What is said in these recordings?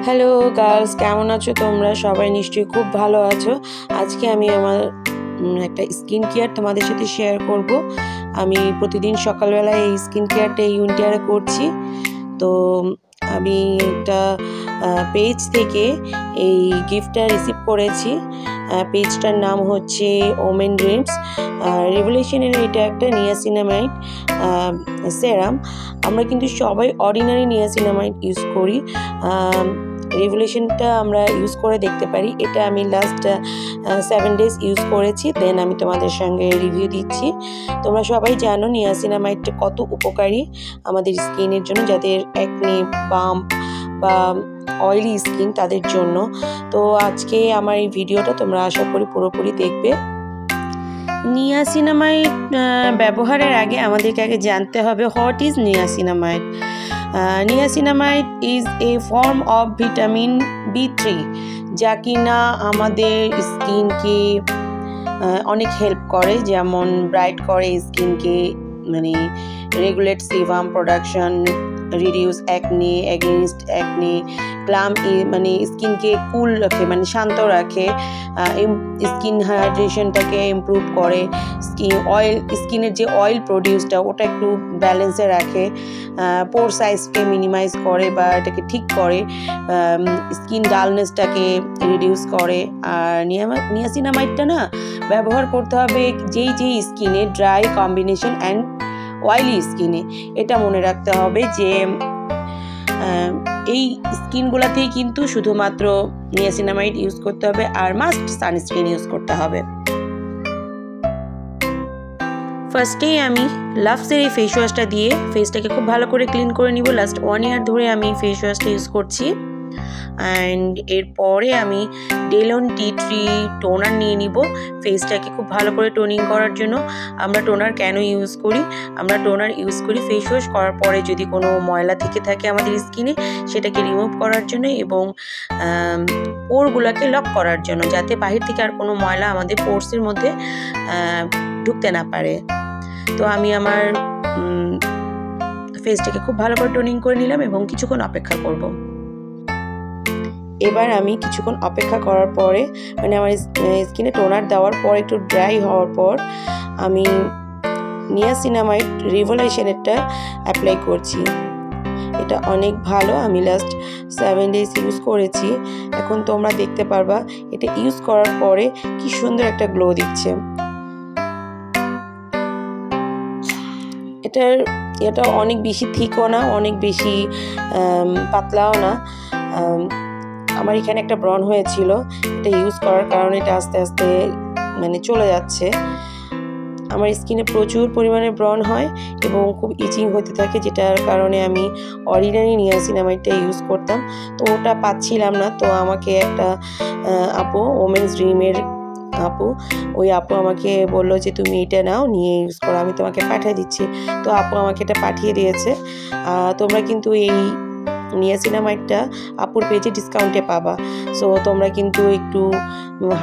Hello girls, কেমন আছো তোমরা? সবাই নিশ্চয়ই খুব ভালো আছো। আজকে আমি আমার একটা স্কিন কেয়ার তোমাদের সাথে শেয়ার করব। আমি প্রতিদিন সকালবেলায় এই স্কিন কেয়ারটা এই উইন্টারে করছি। তো আমি একটা পেজ থেকে এই গিফটটা রিসিভ করেছি। পেজটার নাম হচ্ছে ওমেন ড্রিমস। রেভলিউশনের এটা একটা নিয়াসিনামাইড সেরাম। আমরা কিন্তু সবাই অর্ডিনারি নিয়াসিনামাইড ইউজ করি। রেভলিউশনটা আমরা ইউজ করে দেখতে পারি। এটা আমি লাস্ট 7 days ইউজ করেছি, দেন আমি তোমাদের সঙ্গে রিভিউ দিচ্ছি। তোমরা সবাই জানো নিয়াসিনামাইডটা কত উপকারী আমাদের স্কিনের জন্য, যাদের অ্যাকনে, বাম্প বা অয়েলি স্কিন তাদের জন্য। তো আজকে আমার এই ভিডিওটা তোমরা আশা করি পুরোপুরি দেখবে। নিয়াসিনামাইড ব্যবহারের আগে আমাদেরকে আগে জানতে হবে what is niacinamide. Niacinamide is a form of vitamin B3, যা কিনা আমাদের স্কিনকে অনেক হেল্প করে, যেমন ব্রাইট করে স্কিনকে, মানে regulate sebum production, reduce acne, against acne, glam, মানে স্কিনকে কুল রাখে, মানে শান্ত রাখে, স্কিন হাইড্রেশনটাকে ইমপ্রুভ করে, স্কিনের যে অয়েল প্রডিউসটা ওটা একটু ব্যালেন্সে রাখে, পোর সাইজকে মিনিমাইজ করে বা এটাকে ঠিক করে, স্কিন ডালনেসটাকে রিডিউস করে। আর নিয়াসিনামাইডটা না ব্যবহার করতে হবে যেই স্কিনে ড্রাই কম্বিনেশন অ্যান্ড অয়েলি স্কিনে। এটা মনে রাখতে হবে যে এই স্কিনগুলোতেই কিন্তু শুধুমাত্র নিয়াসিনামাইড ইউজ করতে হবে, আর মাস্ট সানস্ক্রিন ইউজ করতে হবে। ফার্স্টেই আমি লাভসের এই ফেস ওয়াশটা দিয়ে ফেসটাকে খুব ভালো করে ক্লিন করে নিব। লাস্ট 1 year ধরে আমি এই ফেস ওয়াশটা ইউজ করছি। অ্যান্ড এরপরে আমি ডেলন টি3 টোনার নিয়ে নিব ফেসটাকে খুব ভালো করে টোনিং করার জন্য। আমরা টোনার কেন ইউজ করি? আমরা টোনার ইউজ করি ফেস ওয়াশ করার পরে যদি কোনো ময়লা থেকে থাকে আমাদের স্কিনে সেটাকে রিমুভ করার জন্য, এবং পোরগুলোকে লক করার জন্য, যাতে বাহির থেকে আর কোনো ময়লা আমাদের পোরসের মধ্যে ঢুকতে না পারে। তো আমি আমার ফেসটাকে খুব ভালো করে টোনিং করে নিলাম এবং কিছুক্ষণ অপেক্ষা করব। এবার আমি কিছুক্ষণ অপেক্ষা করার পরে, মানে আমার স্কিনে টোনার দেওয়ার পর একটু ড্রাই হওয়ার পর আমি নিয়াসিনামাইড রিভলিউশনেরটা অ্যাপ্লাই করছি। এটা অনেক ভালো, আমি লাস্ট 7 days ইউজ করেছি। এখন তোমরা দেখতে পারবা এটা ইউজ করার পরে কি সুন্দর একটা গ্লো দিচ্ছে। এটা অনেক বেশি থিকও না, অনেক বেশি পাতলাও না। আমার এখানে একটা ব্রন হয়েছিল, এটা ইউজ করার কারণে এটা আস্তে আস্তে মানে চলে যাচ্ছে। আমার স্কিনে প্রচুর পরিমাণে ব্রন হয় এবং খুব ইচিং হতে থাকে, যেটার কারণে আমি অর্ডিনারি নিয়াসিনামাইডটা ইউজ করতাম, তো ওটা পাচ্ছিলাম না। তো আমাকে একটা আপু, ওমেন্স ড্রিমের আপু, ওই আপু আমাকে বললো যে তুমি এটা নাও, নিয়ে ইউজ করো, আমি তোমাকে পাঠিয়ে দিচ্ছি। তো আপু আমাকে এটা পাঠিয়ে দিয়েছে। তোমরা কিন্তু এই নিয়াসিনামাইডটা আপুর পেজে ডিসকাউন্টে পাবা। সো তোমরা কিন্তু একটু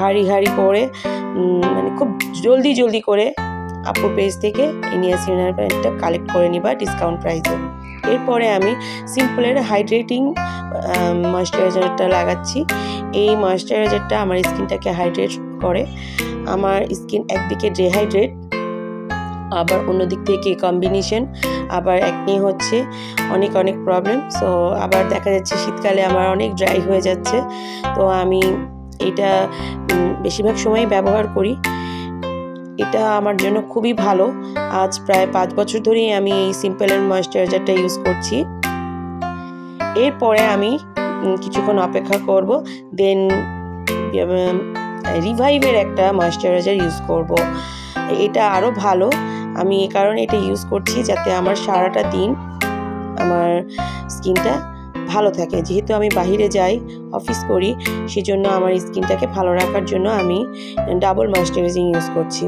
হাড়ি করে, মানে খুব জলদি করে আপুর পেজ থেকে এই নিয়াসিনামাইডটা কালেক্ট করে নিবা ডিসকাউন্ট প্রাইসে। এরপরে আমি সিম্পলের হাইড্রেটিং ময়েশ্চারাইজারটা লাগাচ্ছি। এই ময়েশ্চারাইজারটা আমার স্কিনটাকে হাইড্রেট করে। আমার স্কিন একদিকে ডিহাইড্রেট, আবার অন্যদিক থেকে কম্বিনেশন, আবার অ্যাকনে হচ্ছে, অনেক প্রবলেম। সো আবার দেখা যাচ্ছে শীতকালে আমার অনেক ড্রাই হয়ে যাচ্ছে। তো আমি এটা বেশিরভাগ সময় ব্যবহার করি। এটা আমার জন্য খুবই ভালো। আজ প্রায় 5 বছর ধরেই আমি এই সিম্পলের ময়েশ্চারাইজারটা ইউজ করছি। এরপরে আমি কিছুক্ষণ অপেক্ষা করব, দেন রিভাইভের একটা ময়েশ্চারাইজার ইউজ করব। এটা আরও ভালো, আমি এই কারণে এটা ইউজ করছি যাতে আমার সারাটা দিন আমার স্কিনটা ভালো থাকে। যেহেতু আমি বাহিরে যাই, অফিস করি, সেজন্য আমার স্কিনটাকে ভালো রাখার জন্য আমি ডাবল ময়েশ্চারাইজিং ইউজ করছি।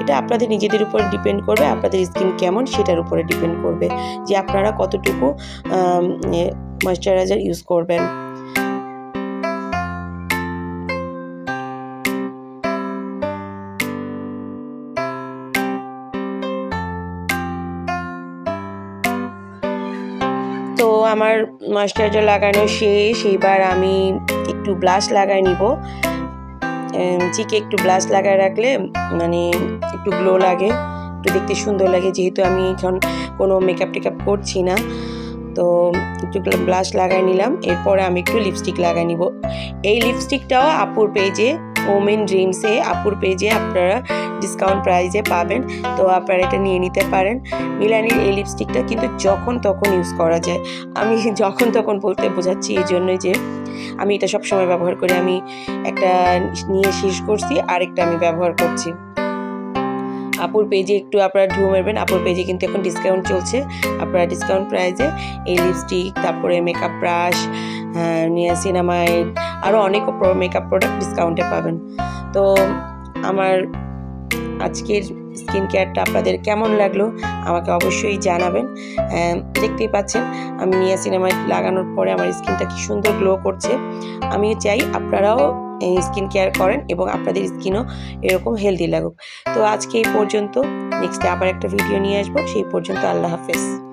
এটা আপনাদের নিজেদের উপর ডিপেন্ড করবে, আপনাদের স্কিন কেমন সেটার উপরে ডিপেন্ড করবে যে আপনারা কতটুকু ময়েশ্চারাইজার ইউজ করবেন। তো আমার ময়েশ্চারাইজার লাগানো শেষ। এবার আমি একটু ব্লাশ লাগাই নিব। চিকে একটু ব্লাশ লাগায় রাখলে মানে একটু গ্লো লাগে, একটু দেখতে সুন্দর লাগে, যেহেতু আমি এখন কোনো মেকআপ টেকআপ করছি না। তো একটু ব্লাশ লাগাই নিলাম। এরপরে আমি একটু লিপস্টিক লাগাই নিব। এই লিপস্টিকটাও আপুর পেজে, ওমেন ড্রিমসে আপুর পেজে আপনারা ডিসকাউন্ট প্রাইসে পাবেন, তো আপনারা এটা নিয়ে নিতে পারেন। মিলানির এই লিপস্টিকটা কিন্তু যখন তখন ইউজ করা যায়। আমি যখন তখন বলতে বোঝাচ্ছি এই জন্যই যে আমি এটা সবসময় ব্যবহার করি। আমি একটা নিয়ে শেষ করছি, আরেকটা আমি ব্যবহার করছি। আপুর পেজে একটু আপনারা ঢু মারবেন, আপুর পেজে কিন্তু এখন ডিসকাউন্ট চলছে। আপনারা ডিসকাউন্ট প্রাইসে এই লিপস্টিক, তারপরে মেকআপ ব্রাশ, নিয়াসিনামাইড, আরও অনেক মেকআপ প্রোডাক্ট ডিসকাউন্টে পাবেন। তো আমার আজকের স্কিন কেয়ারটা আপনাদের কেমন লাগলো আমাকে অবশ্যই জানাবেন। দেখতেই পাচ্ছেন আমি নিয়াসিনামাইড লাগানোর পরে আমার স্কিনটা কি সুন্দর গ্লো করছে। আমি চাই আপনারাও স্কিন কেয়ার করেন এবং আপনাদের স্কিনও এরকম হেলদি লাগুক। তো আজকে এই পর্যন্ত, নেক্সটে আবার একটা ভিডিও নিয়ে আসবো। সেই পর্যন্ত আল্লাহ হাফেজ।